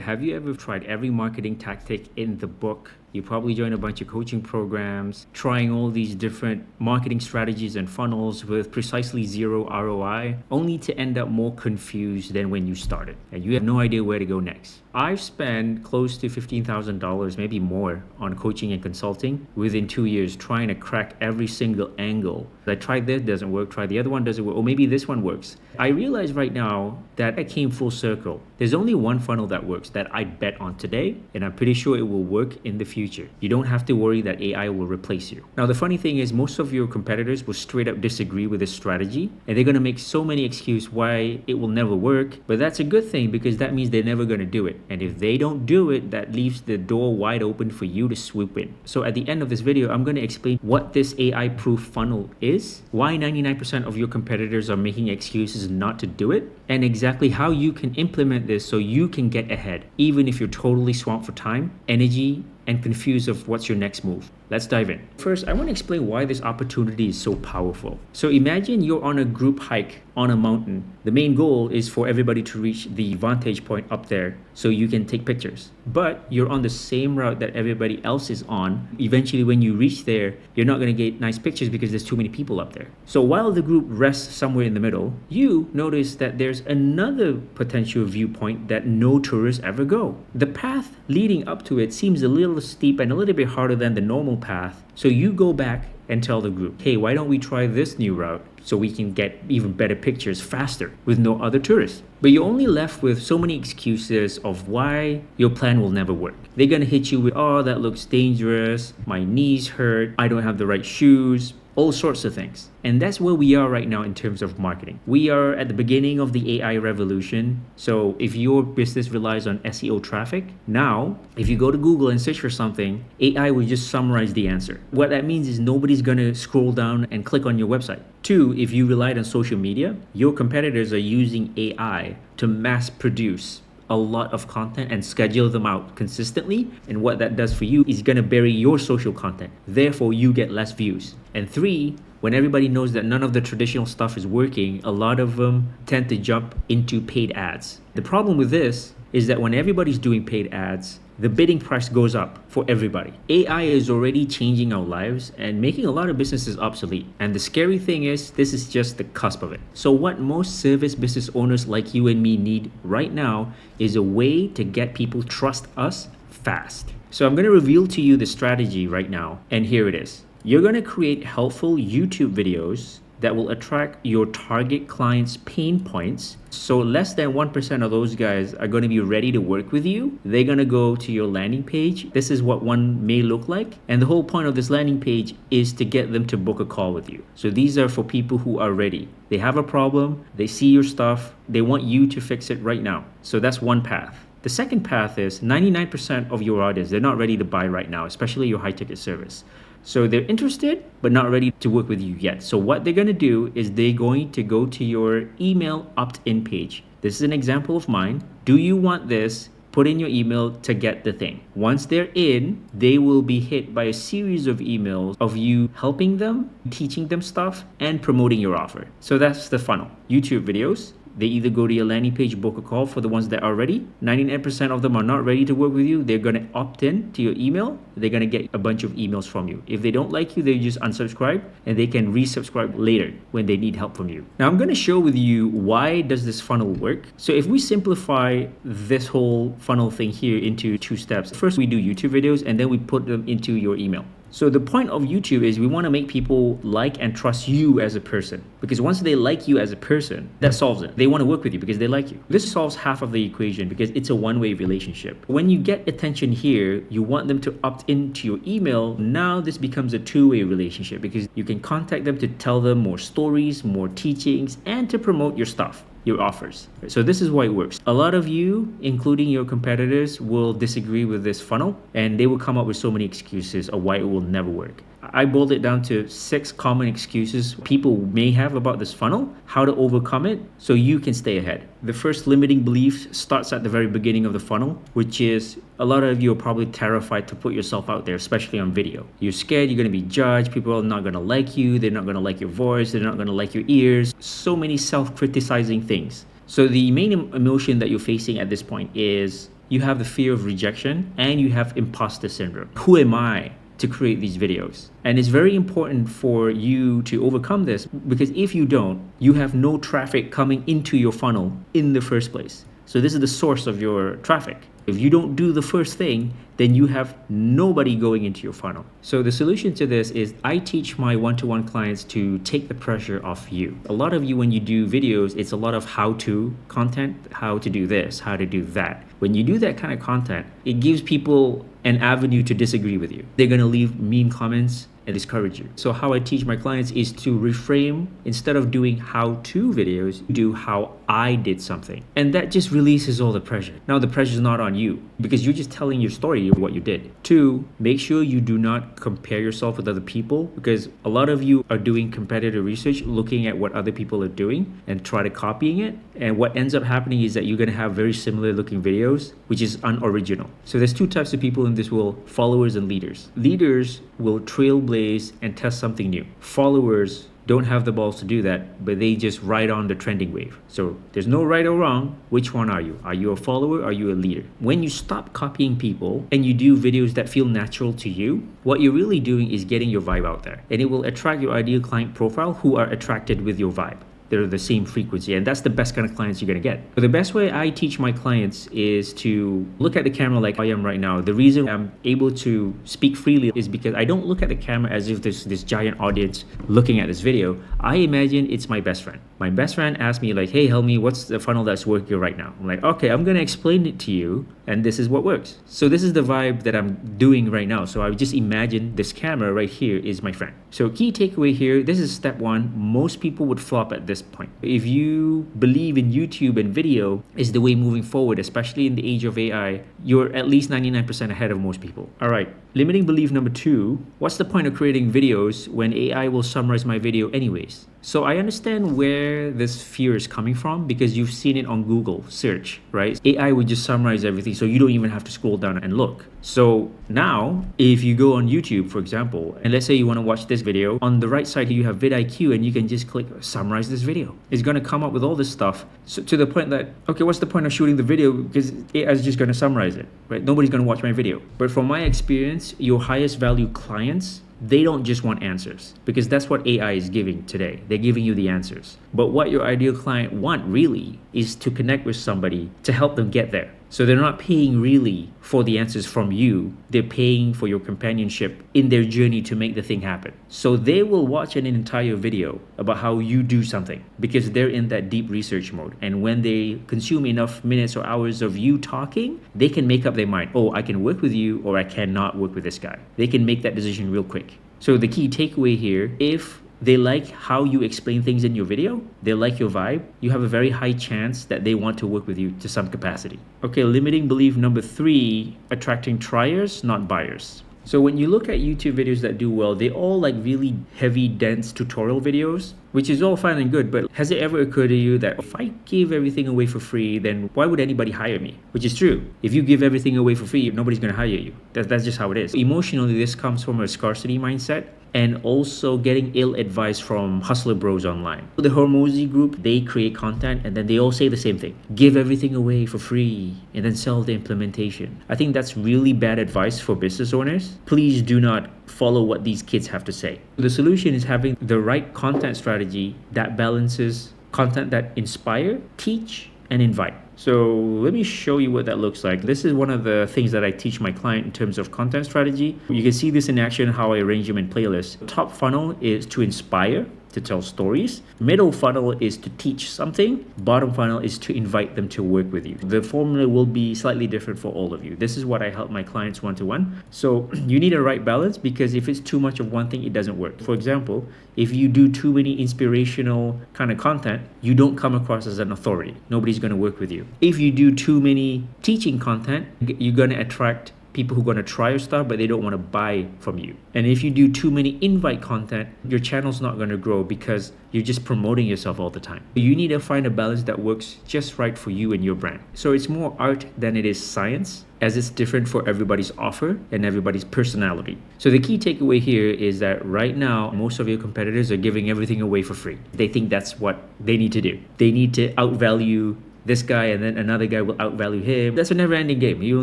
Have you ever tried every marketing tactic in the book? You probably joined a bunch of coaching programs, trying all these different marketing strategies and funnels with precisely zero ROI, only to end up more confused than when you started, and you have no idea where to go next. I've spent close to $15,000, maybe more, on coaching and consulting within 2 years, trying to crack every single angle. I tried this, doesn't work, try the other one, doesn't work, or maybe this one works. I realize right now that I came full circle. There's only one funnel that works that I bet on today, and I'm pretty sure it will work in the future. You don't have to worry that AI will replace you. Now, the funny thing is most of your competitors will straight up disagree with this strategy, and they're gonna make so many excuses why it will never work, but that's a good thing because that means they're never gonna do it. And if they don't do it, that leaves the door wide open for you to swoop in. So at the end of this video, I'm gonna explain what this AI-proof funnel is, why 99% of your competitors are making excuses not to do it, and exactly how you can implement this so you can get ahead, even if you're totally swamped for time, energy, and confused of what's your next move. Let's dive in. First, I want to explain why this opportunity is so powerful. So imagine you're on a group hike on a mountain. The main goal is for everybody to reach the vantage point up there so you can take pictures. But you're on the same route that everybody else is on. Eventually, when you reach there, you're not going to get nice pictures because there's too many people up there. So while the group rests somewhere in the middle, you notice that there's another potential viewpoint that no tourists ever go. The path leading up to it seems a little steep and a little bit harder than the normal path. So you go back and tell the group, hey, why don't we try this new route so we can get even better pictures faster with no other tourists? But you're only left with so many excuses of why your plan will never work. They're gonna hit you with, oh, that looks dangerous, my knees hurt, I don't have the right shoes, all sorts of things. And that's where we are right now in terms of marketing. We are at the beginning of the AI revolution. So if your business relies on SEO traffic, now, if you go to Google and search for something, AI will just summarize the answer. What that means is nobody's gonna scroll down and click on your website. Two, if you relied on social media, your competitors are using AI to mass produce a lot of content and schedule them out consistently. And what that does for you is gonna bury your social content. Therefore, you get less views. And three, when everybody knows that none of the traditional stuff is working, a lot of them tend to jump into paid ads. The problem with this is that when everybody's doing paid ads, the bidding price goes up for everybody. AI is already changing our lives and making a lot of businesses obsolete. And the scary thing is, this is just the cusp of it. So what most service business owners like you and me need right now is a way to get people trust us fast. So I'm gonna reveal to you the strategy right now, and here it is. You're gonna create helpful YouTube videos that will attract your target clients' pain points. So less than 1% of those guys are going to be ready to work with you. They're going to go to your landing page. This is what one may look like. And the whole point of this landing page is to get them to book a call with you. So these are for people who are ready. They have a problem. They see your stuff. They want you to fix it right now. So that's one path. The second path is 99% of your audience, they're not ready to buy right now, especially your high ticket service. So they're interested, but not ready to work with you yet. So what they're gonna do is they're going to go to your email opt-in page. This is an example of mine. Do you want this? Put in your email to get the thing. Once they're in, they will be hit by a series of emails of you helping them, teaching them stuff, and promoting your offer. So that's the funnel. YouTube videos. They either go to your landing page, book a call for the ones that are ready. 99% of them are not ready to work with you. They're gonna opt in to your email. They're gonna get a bunch of emails from you. If they don't like you, they just unsubscribe and they can resubscribe later when they need help from you. Now I'm gonna show with you why does this funnel work. So if we simplify this whole funnel thing here into 2 steps. First, we do YouTube videos and then we put them into your email. So the point of YouTube is we want to make people like and trust you as a person, because once they like you as a person, that solves it. They want to work with you because they like you. This solves half of the equation because it's a one-way relationship. When you get attention here, you want them to opt into your email. Now this becomes a two-way relationship because you can contact them to tell them more stories, more teachings, and to promote your stuff, your offers. So this is why it works. A lot of you, including your competitors, will disagree with this funnel and they will come up with so many excuses of why it will never work. I boiled it down to 6 common excuses people may have about this funnel, how to overcome it so you can stay ahead. The first limiting belief starts at the very beginning of the funnel, which is a lot of you are probably terrified to put yourself out there, especially on video. You're scared you're going to be judged, people are not going to like you, they're not going to like your voice, they're not going to like your ears. So many self-criticizing things. So the main emotion that you're facing at this point is you have the fear of rejection, and you have imposter syndrome. Who am I to create these videos? And it's very important for you to overcome this, because if you don't, you have no traffic coming into your funnel in the first place. So this is the source of your traffic. If you don't do the first thing, then you have nobody going into your funnel. So the solution to this is I teach my one-to-one clients to take the pressure off you. A lot of you, when you do videos, it's a lot of how-to content, how to do this, how to do that. When you do that kind of content, it gives people an avenue to disagree with you. They're gonna leave mean comments and discourage you. So how I teach my clients is to reframe, instead of doing how-to videos, do how I did something. And that just releases all the pressure. Now the pressure is not on you, because you're just telling your story of what you did. 2, make sure you do not compare yourself with other people, because a lot of you are doing competitive research, looking at what other people are doing and try to copying it. And what ends up happening is that you're gonna have very similar looking videos, which is unoriginal. So there's 2 types of people in this world: followers and leaders. Leaders will trailblaze and test something new. Followers don't have the balls to do that, but they just ride on the trending wave. So there's no right or wrong. Which one are you? Are you a follower? Are you a leader? When you stop copying people and you do videos that feel natural to you, what you're really doing is getting your vibe out there, and it will attract your ideal client profile who are attracted with your vibe. They're the same frequency, and that's the best kind of clients you're gonna get. But the best way I teach my clients is to look at the camera like I am right now. The reason I'm able to speak freely is because I don't look at the camera as if there's this giant audience looking at this video. I imagine it's my best friend. My best friend asked me like, hey, Helmi, what's the funnel that's working right now? I'm like, okay, I'm gonna explain it to you, and this is what works. So this is the vibe that I'm doing right now. So I would just imagine this camera right here is my friend. So key takeaway here, this is step 1. Most people would flop at this point. If you believe in YouTube and video is the way moving forward, especially in the age of AI, you're at least 99% ahead of most people. All right, limiting belief number 2, what's the point of creating videos when AI will summarize my video anyways? So I understand where this fear is coming from, because you've seen it on Google search, right? AI would just summarize everything, so you don't even have to scroll down and look. So now, if you go on YouTube, for example, and let's say you want to watch this video, on the right side here you have vidIQ, and you can just click summarize this video. It's going to come up with all this stuff, so to the point that, okay, what's the point of shooting the video, because AI is just going to summarize it, right? Nobody's going to watch my video. But from my experience, your highest value clients, they don't just want answers, because that's what AI is giving today. They're giving you the answers. But what your ideal client want really is to connect with somebody to help them get there. So they're not paying really for the answers from you. They're paying for your companionship in their journey to make the thing happen. So they will watch an entire video about how you do something, because they're in that deep research mode. And when they consume enough minutes or hours of you talking, they can make up their mind. Oh, I can work with you, or I cannot work with this guy. They can make that decision real quick. So the key takeaway here, if they like how you explain things in your video, they like your vibe, you have a very high chance that they want to work with you to some capacity. Okay, limiting belief number 3, attracting triers, not buyers. So when you look at YouTube videos that do well, they all like really heavy, dense tutorial videos, which is all fine and good, but has it ever occurred to you that if I give everything away for free, then why would anybody hire me? Which is true. If you give everything away for free, nobody's gonna hire you. That's just how it is. Emotionally, this comes from a scarcity mindset, and also getting ill advice from hustler bros online. The Hormozy group, they create content, and then they all say the same thing. Give everything away for free and then sell the implementation. I think that's really bad advice for business owners. Please do not follow what these kids have to say. The solution is having the right content strategy that balances content that inspire, teach, and invite. So let me show you what that looks like. This is one of the things that I teach my client in terms of content strategy. You can see this in action, how I arrange them in playlists. Top funnel is to inspire, to tell stories. Middle funnel is to teach something. Bottom funnel is to invite them to work with you. The formula will be slightly different for all of you. This is what I help my clients one-to-one. So you need a right balance, because if it's too much of one thing, it doesn't work. For example, if you do too many inspirational kind of content, you don't come across as an authority. Nobody's going to work with you. If you do too many teaching content, you're going to attract people who are going to try your stuff, but they don't want to buy from you. And if you do too many invite content, your channel's not going to grow, because you're just promoting yourself all the time. You need to find a balance that works just right for you and your brand. So it's more art than it is science, as it's different for everybody's offer and everybody's personality. So the key takeaway here is that right now, most of your competitors are giving everything away for free. They think that's what they need to do. They need to outvalue this guy and then another guy will outvalue him. That's a never-ending game. You'll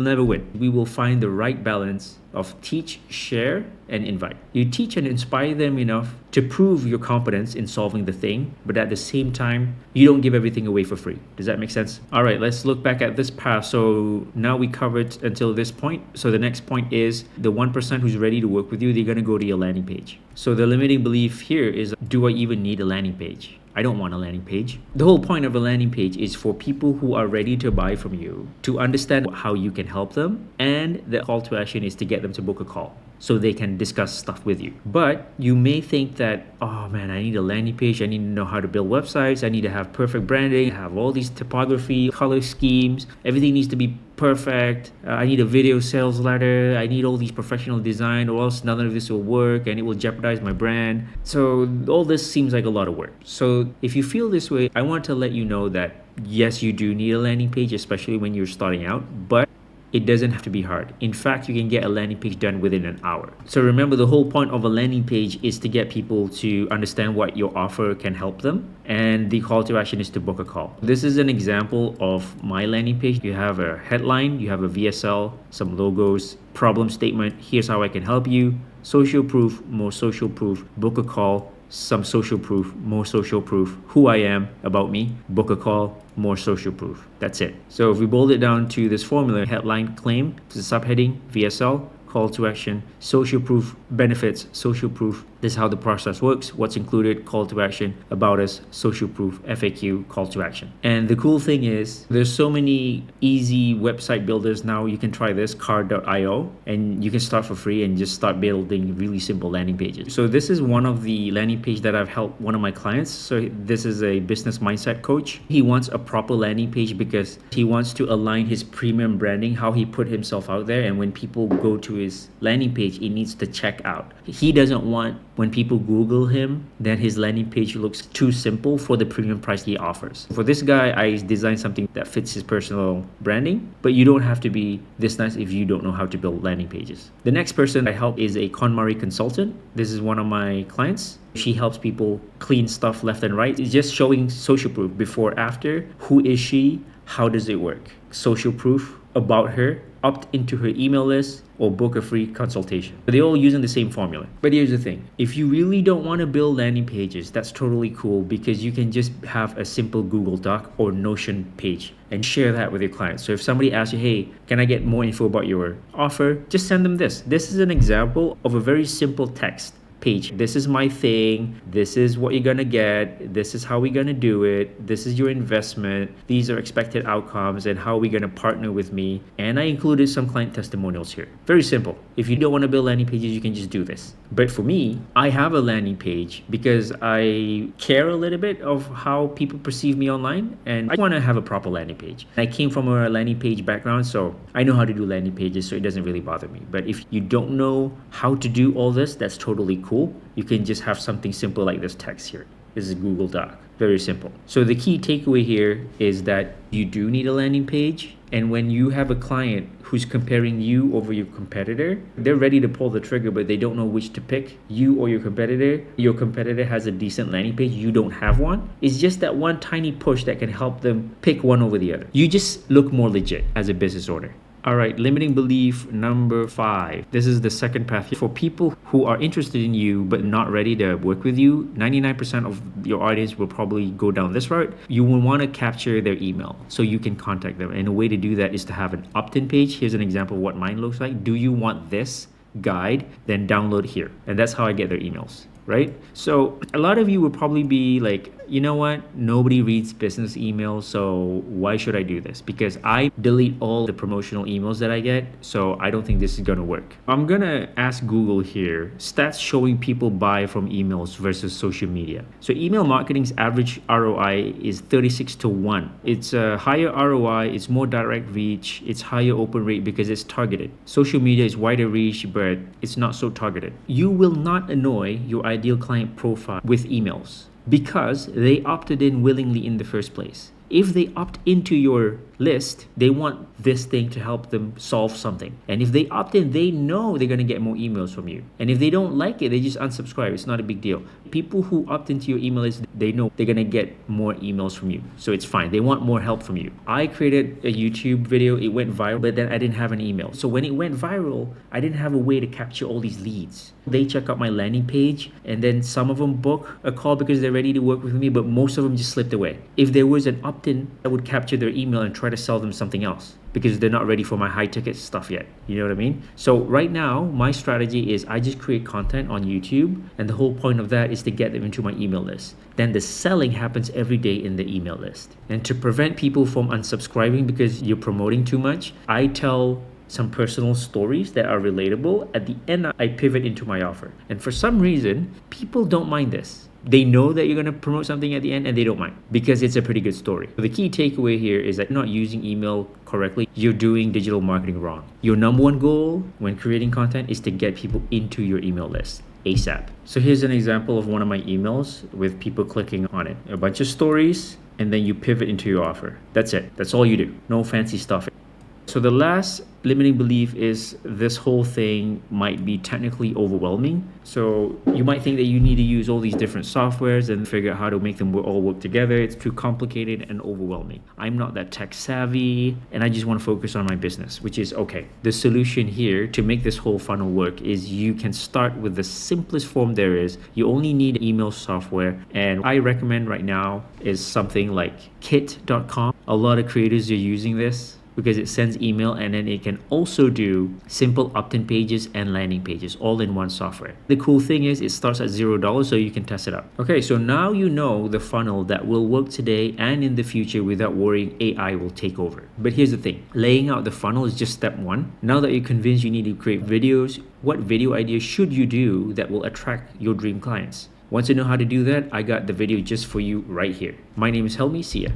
never win. We will find the right balance of teach, share, and invite. You teach and inspire them enough to prove your competence in solving the thing, but at the same time, you don't give everything away for free. Does that make sense? All right, let's look back at this path. So now we covered until this point. So the next point is the 1% who's ready to work with you, they're gonna go to your landing page. So the limiting belief here is, do I even need a landing page? I don't want a landing page. The whole point of a landing page is for people who are ready to buy from you to understand how you can help them, and the call to action is to get them to book a call so they can discuss stuff with you. But you may think that, oh man, I need a landing page. I need to know how to build websites. I need to have perfect branding, have all these typography, color schemes. Everything needs to be perfect. I need a video sales letter. I need all these professional design, or else none of this will work and it will jeopardize my brand. So all this seems like a lot of work. So if you feel this way, I want to let you know that yes, you do need a landing page, especially when you're starting out, but it doesn't have to be hard. In fact, you can get a landing page done within an hour. So remember, the whole point of a landing page is to get people to understand what your offer can help them. And the call to action is to book a call. This is an example of my landing page. You have a headline, you have a VSL, some logos, problem statement. Here's how I can help you. Social proof, more social proof, book a call, some social proof, more social proof, who I am, about me, book a call, more social proof. That's it. So if we boil it down to this formula, headline, claim, to the subheading, VSL, call to action, social proof, benefits, social proof. This is how the process works. What's included, call to action, about us, social proof, FAQ, call to action. And the cool thing is there's so many easy website builders now. You can try this, card.io, and you can start for free and just start building really simple landing pages. So this is one of the landing page that I've helped one of my clients. So this is a business mindset coach. He wants a proper landing page because he wants to align his premium branding, how he put himself out there. And when people go to his landing page, it needs to check out. He doesn't want, when people Google him, that his landing page looks too simple for the premium price he offers. For this guy, I designed something that fits his personal branding, but you don't have to be this nice if you don't know how to build landing pages. The next person I help is a KonMari consultant. This is one of my clients. She helps people clean stuff left and right. It's just showing social proof, before, after, who is she, how does it work, social proof about her, opt into her email list, or book a free consultation. They're all using the same formula. But here's the thing. If you really don't want to build landing pages, that's totally cool, because you can just have a simple Google Doc or Notion page and share that with your clients. So if somebody asks you, hey, can I get more info about your offer? Just send them this. This is an example of a very simple text page. This is my thing. This is what you're gonna get. This is how we're gonna do it. This is your investment. These are expected outcomes and how we're gonna partner with me. And I included some client testimonials here. Very simple. If you don't want to build landing pages, you can just do this. But for me, I have a landing page because I care a little bit of how people perceive me online, and I want to have a proper landing page. I came from a landing page background, so I know how to do landing pages, so it doesn't really bother me. But if you don't know how to do all this, that's totally cool. You can just have something simple like this text here. This is Google Doc. Very simple. So the key takeaway here is that you do need a landing page. And when you have a client who's comparing you over your competitor, they're ready to pull the trigger, but they don't know which to pick, you or your competitor. Your competitor has a decent landing page, you don't have one. It's just that one tiny push that can help them pick one over the other. You just look more legit as a business owner. All right, limiting belief number 5. This is the second path. For people who are interested in you but not ready to work with you, 99% of your audience will probably go down this route. You will want to capture their email so you can contact them. And a way to do that is to have an opt-in page. Here's an example of what mine looks like. Do you want this guide? Then download here. And that's how I get their emails, right? So a lot of you will probably be like, you know what? Nobody reads business emails, so why should I do this? Because I delete all the promotional emails that I get, so I don't think this is gonna work. I'm gonna ask Google here, stats showing people buy from emails versus social media. So email marketing's average ROI is 36-1. It's a higher ROI, it's more direct reach, it's higher open rate because it's targeted. Social media is wider reach, but it's not so targeted. You will not annoy your ideal client profile with emails, because they opted in willingly in the first place. If they opt into your list, they want this thing to help them solve something. And if they opt in, they know they're going to get more emails from you. And if they don't like it, they just unsubscribe. It's not a big deal. People who opt into your email list, they know they're going to get more emails from you. So it's fine. They want more help from you. I created a YouTube video. It went viral, but then I didn't have an email. So when it went viral, I didn't have a way to capture all these leads. They check out my landing page, and then some of them book a call because they're ready to work with me, but most of them just slipped away. If there was an opt-in, I would capture their email and try to sell them something else because they're not ready for my high ticket stuff yet. You know what I mean? So right now, my strategy is I just create content on YouTube, and the whole point of that is to get them into my email list. Then the selling happens every day in the email list. And to prevent people from unsubscribing because you're promoting too much, I tell some personal stories that are relatable. At the end, I pivot into my offer. And for some reason, people don't mind this. They know that you're going to promote something at the end and they don't mind because it's a pretty good story. The key takeaway here is that you're not using email correctly. You're doing digital marketing wrong. Your number one goal when creating content is to get people into your email list ASAP. So here's an example of one of my emails with people clicking on it. A bunch of stories, and then you pivot into your offer. That's it. That's all you do. No fancy stuff. So the last limiting belief is this whole thing might be technically overwhelming. So you might think that you need to use all these different softwares and figure out how to make them all work together. It's too complicated and overwhelming. I'm not that tech savvy, and I just want to focus on my business, which is okay. The solution here to make this whole funnel work is you can start with the simplest form there is. You only need email software, and I recommend right now is something like kit.com. A lot of creators are using this because it sends email, and then it can also do simple opt-in pages and landing pages all in one software. The cool thing is it starts at $0, so you can test it out. Okay, so now you know the funnel that will work today and in the future without worrying AI will take over. But here's the thing, laying out the funnel is just step one. Now that you're convinced you need to create videos, what video ideas should you do that will attract your dream clients? Once you know how to do that, I got the video just for you right here. My name is Helmi. See ya.